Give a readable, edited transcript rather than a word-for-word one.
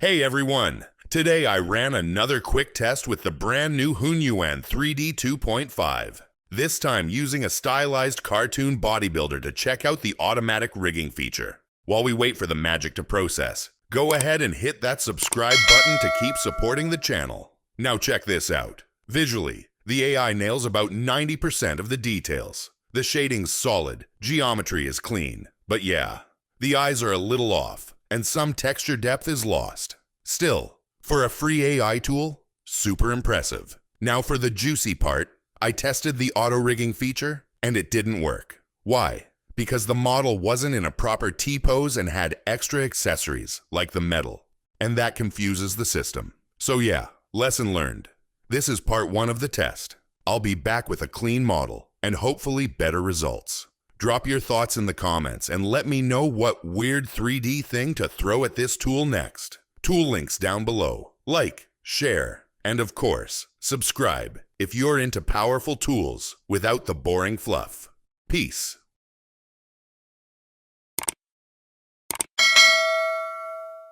Hey everyone! Today I ran another quick test with the brand new Hunyuan 3D 2.5. This time using a stylized cartoon bodybuilder to check out the automatic rigging feature. While we wait for the magic to process, go ahead and hit that subscribe button to keep supporting the channel. Now check this out. Visually, the AI nails about 90% of the details. The shading's solid, geometry is clean. But yeah, the eyes are a little off, and some texture depth is lost. Still, for a free AI tool, super impressive. Now for the juicy part, I tested the auto-rigging feature, and it didn't work. Why? Because the model wasn't in a proper T-pose and had extra accessories, like the metal. And that confuses the system. So yeah, lesson learned. This is part 1 of the test. I'll be back with a clean model, and hopefully better results. Drop your thoughts in the comments and let me know what weird 3D thing to throw at this tool next. Tool links down below. Like, share, and of course, subscribe if you're into powerful tools without the boring fluff. Peace.